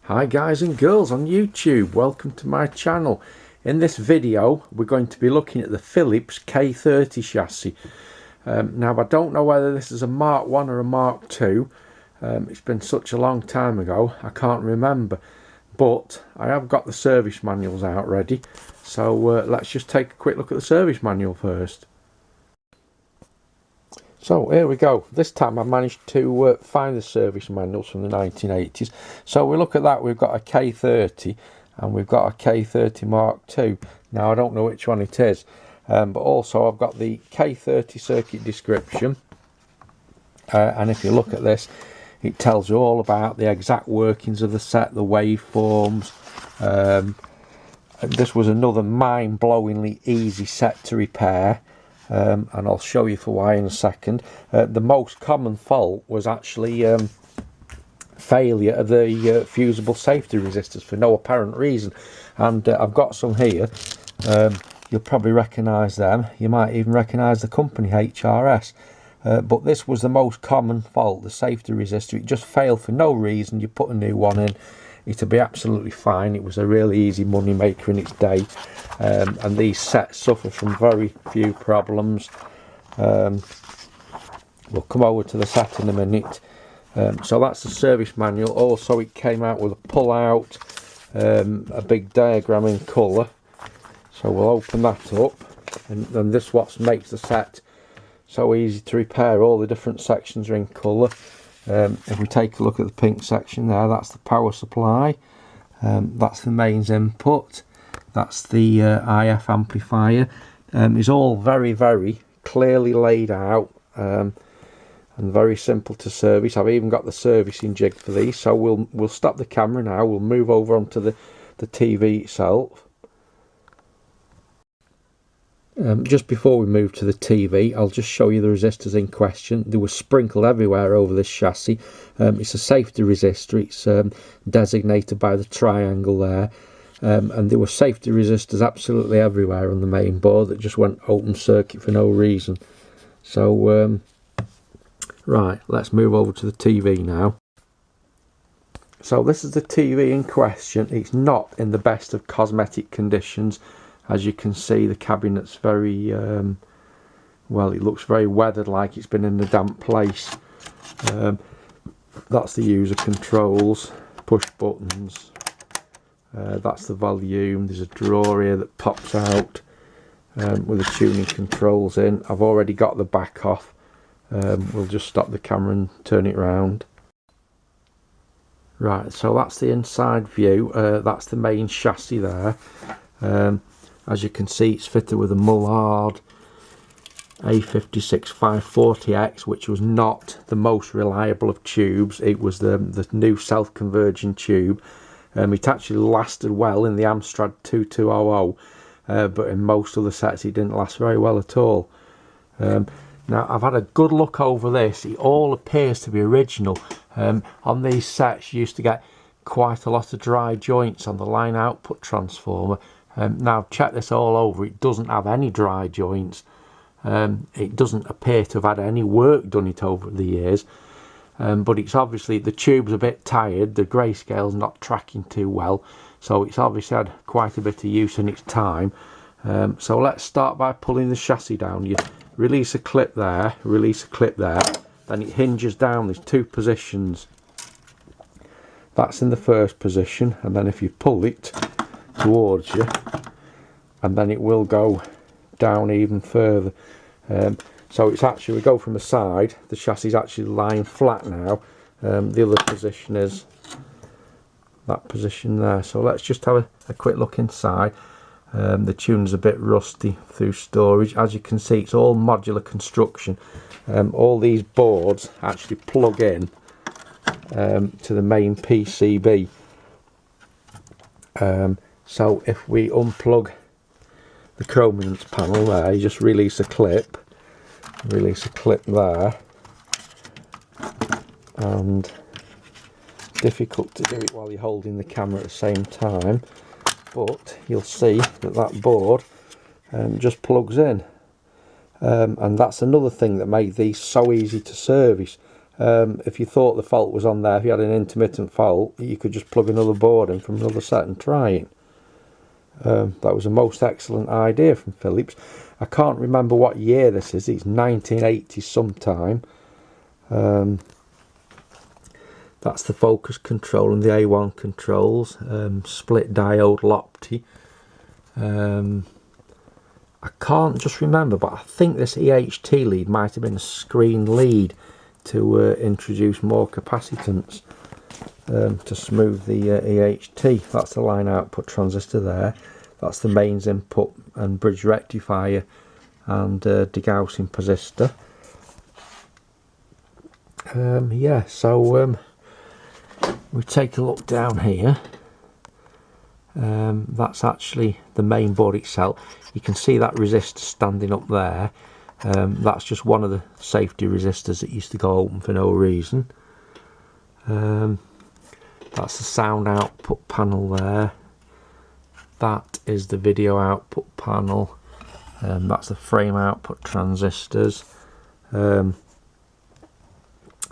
Hi guys and girls on YouTube, welcome to my channel. In this video we're going to be looking at the Philips K30 chassis. Now I don't know whether this is a Mark 1 or a Mark 2. It's been such a long time ago I can't remember, but I have got the service manuals out ready, so let's just take a quick look at the service manual first. So here we go. This time I managed to find the service manuals from the 1980s. So we look at that, we've got a K30 and we've got a K30 Mark II. Now I don't know which one it is, but also I've got the K30 circuit description, and if you look at this, it tells you all about the exact workings of the set, the waveforms. This was another mind-blowingly easy set to repair. And I'll show you for why in a second. The most common fault was actually failure of the fusible safety resistors for no apparent reason, and I've got some here. You'll probably recognise them. You might even recognise the company, HRS, but this was the most common fault, the safety resistor. It just failed for no reason. You put a new one in, it'll be absolutely fine. It was a really easy money maker in its day, and these sets suffer from very few problems. We'll come over to the set in a minute. So that's the service manual. Also it came out with a pull out, a big diagram in colour, so we'll open that up, and then this what makes the set so easy to repair. All the different sections are in colour. If we take a look at the pink section there, that's the power supply, that's the mains input, that's the IF amplifier. It's all very clearly laid out, and very simple to service. I've even got the servicing jig for these, so we'll stop the camera now. We'll move over onto the TV itself. Just before we move to the TV, I'll just show you the resistors in question. They were sprinkled everywhere over this chassis. It's a safety resistor. It's designated by the triangle there, and there were safety resistors absolutely everywhere on the main board that just went open circuit for no reason. So right, let's move over to the TV now. So this is the TV in question. It's not in the best of cosmetic conditions. As you can see, the cabinet's very, well, it looks very weathered, like it's been in a damp place. That's the user controls, push buttons. That's the volume. There's a drawer here that pops out with the tuning controls in. I've already got the back off. We'll just stop the camera and turn it round. Right, so that's the inside view. That's the main chassis there. As you can see, it's fitted with a Mullard A56 540X, which was not the most reliable of tubes. It was the new self-converging tube. It actually lasted well in the Amstrad 2200, but in most other sets it didn't last very well at all. Now I've had a good look over this. It all appears to be original. On these sets you used to get quite a lot of dry joints on the line output transformer. Now check this all over, it doesn't have any dry joints. It doesn't appear to have had any work done it over the years, but it's obviously, the tube's a bit tired, the grayscale's not tracking too well, so it's obviously had quite a bit of use in its time. So let's start by pulling the chassis down. You release a clip there, release a clip there, then it hinges down. There's two positions. That's in the first position, and then if you pull it towards you, and then it will go down even further. So it's actually, we go from the side, the chassis is actually lying flat now. The other position is that position there. So let's just have a quick look inside. The tuner's a bit rusty through storage. As you can see, it's all modular construction. All these boards actually plug in to the main PCB. So if we unplug the chrominance panel there, you just release a clip there, and it's difficult to do it while you're holding the camera at the same time, but you'll see that board just plugs in, and that's another thing that made these so easy to service. if you thought the fault was on there, if you had an intermittent fault, you could just plug another board in from another set and try it. That was a most excellent idea from Philips. I can't remember what year this is. It's 1980 sometime. That's the focus control and the A1 controls. Split diode Lopti. I can't just remember, but I think this EHT lead might have been a screen lead to introduce more capacitance to smooth the EHT. That's the line output transistor there. That's the mains input and bridge rectifier and degaussing resistor. Yeah, so we take a look down here. That's actually the main board itself. You can see that resistor standing up there. That's just one of the safety resistors that used to go open for no reason. That's the sound output panel there. That is the video output panel. That's the frame output transistors. Now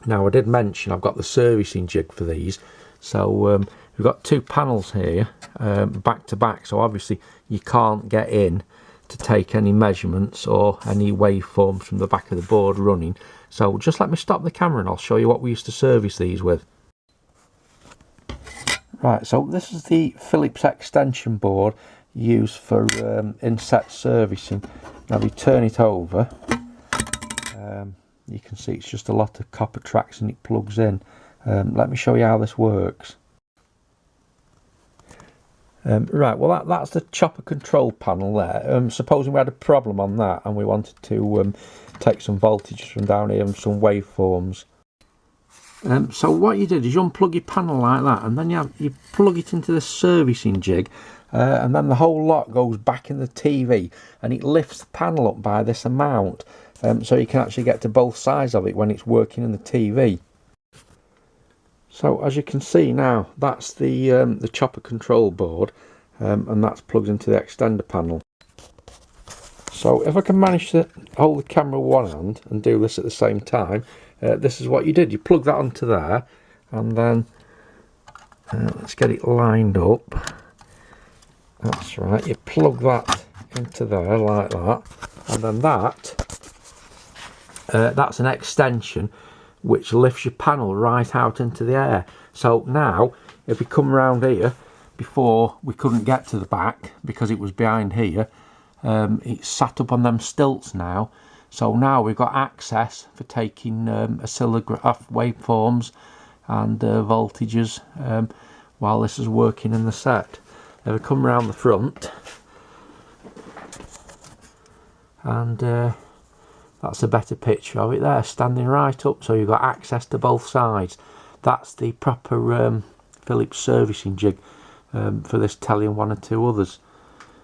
I did mention I've got the servicing jig for these. So we've got two panels here back to back, so obviously you can't get in to take any measurements or any waveforms from the back of the board running. So just let me stop the camera and I'll show you what we used to service these with. Right, so this is the Philips extension board used for inset servicing. Now if you turn it over, you can see it's just a lot of copper tracks and it plugs in. Let me show you how this works. Right, well that's the chopper control panel there. Supposing we had a problem on that and we wanted to take some voltages from down here and some waveforms. So what you did is you unplug your panel like that, and then you plug it into the servicing jig, and then the whole lot goes back in the TV and it lifts the panel up by this amount, so you can actually get to both sides of it when it's working in the TV. So as you can see now, that's the chopper control board, and that's plugged into the extender panel. So if I can manage to hold the camera with one hand and do this at the same time, this is what you did. You plug that onto there, and then let's get it lined up. That's right, you plug that into there like that, and then that's an extension which lifts your panel right out into the air. So now if we come around here, before we couldn't get to the back because it was behind here, it's sat up on them stilts now. So now we've got access for taking oscillograph waveforms and voltages while this is working in the set. If we come around the front, and that's a better picture of it there, standing right up, so you've got access to both sides. That's the proper Philips servicing jig for this telly and one or two others.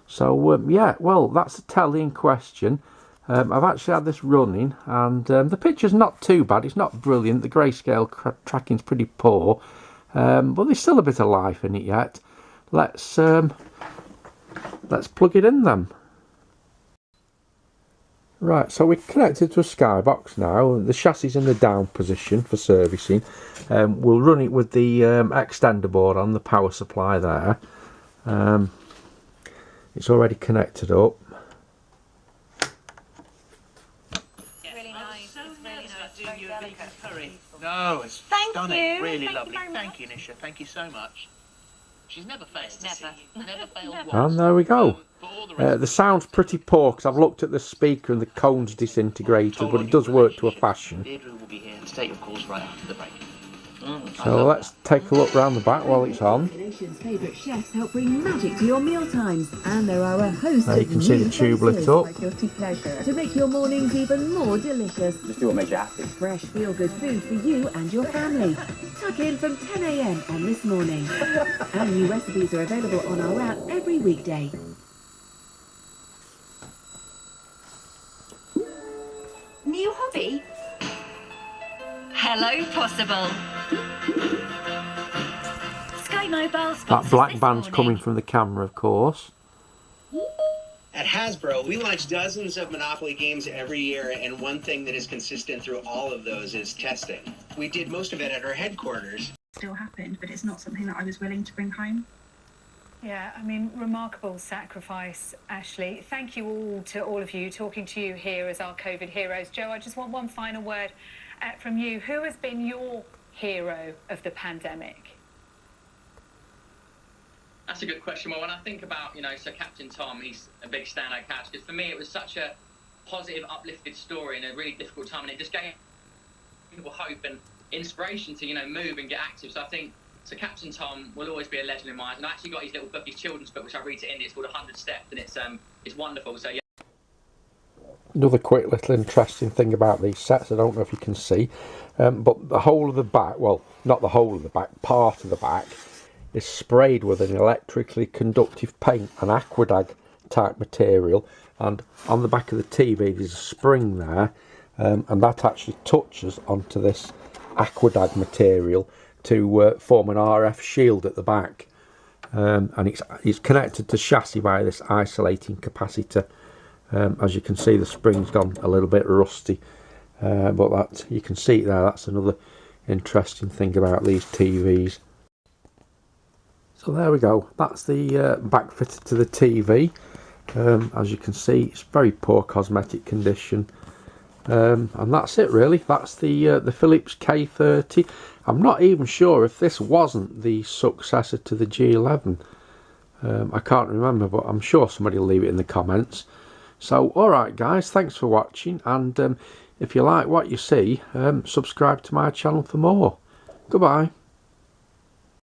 So yeah, well, that's the telly in question. I've actually had this running, and the picture's not too bad. It's not brilliant. The grayscale tracking's pretty poor, but there's still a bit of life in it yet. Let's plug it in then. Right, so we're connected to a skybox now. The chassis is in the down position for servicing. We'll run it with the extender board on the power supply there. It's already connected up. No, it's stunning. Really lovely. Thank you, Nisha. Thank you so much. She's never failed. Never failed once. And there we go. The sound's pretty poor because I've looked at the speaker and the cone's disintegrated, but it does work to a fashion. Deirdre will be here to take your calls right after the break. So let's take a look round the back while it's on. The nation's favourite chefs help bring magic to your mealtimes, and there are a host There you of can see the tube lit up. my guilty pleasure to make your mornings even more delicious. Just do what makes you happy. Fresh, feel-good food for you and your family. Tuck in from 10 AM on This Morning. And new recipes are available on our app every weekday. New hobby? Hello, Possible. Sky Mobile That black band's coming from the camera, of course. At Hasbro, we launch dozens of Monopoly games every year, and one thing that is consistent through all of those is testing. We did most of it at our headquarters. Still happened, but it's not something that I was willing to bring home. Yeah, I mean, remarkable sacrifice, Ashley. Thank you all to all of you, talking to you here as our COVID heroes. Joe, I just want one final word from you. Who has been your hero of the pandemic? That's a good question. Well, when I think about, Sir Captain Tom, he's a big standout character. Because for me, it was such a positive, uplifted story in a really difficult time, and it just gave people hope and inspiration to, move and get active. So I think Sir Captain Tom will always be a legend in my eyes. And I actually got his little book, his children's book, which I read to Indy. It's called 100 Steps, and it's wonderful. So yeah. Another quick little interesting thing about these sets, I don't know if you can see, but the whole of the back, well, not the whole of the back, part of the back, is sprayed with an electrically conductive paint, an aquadag type material, and on the back of the TV there's a spring there, and that actually touches onto this aquadag material to form an RF shield at the back, and it's connected to chassis by this isolating capacitor. As you can see, the spring's gone a little bit rusty, but that you can see it there. That's another interesting thing about these TVs. So there we go, that's the back fitted to the TV. As you can see, it's very poor cosmetic condition, and that's it really. That's the Philips K30. I'm not even sure if this wasn't the successor to the G11. I can't remember, but I'm sure somebody will leave it in the comments. So alright guys, thanks for watching, and if you like what you see, subscribe to my channel for more. Goodbye.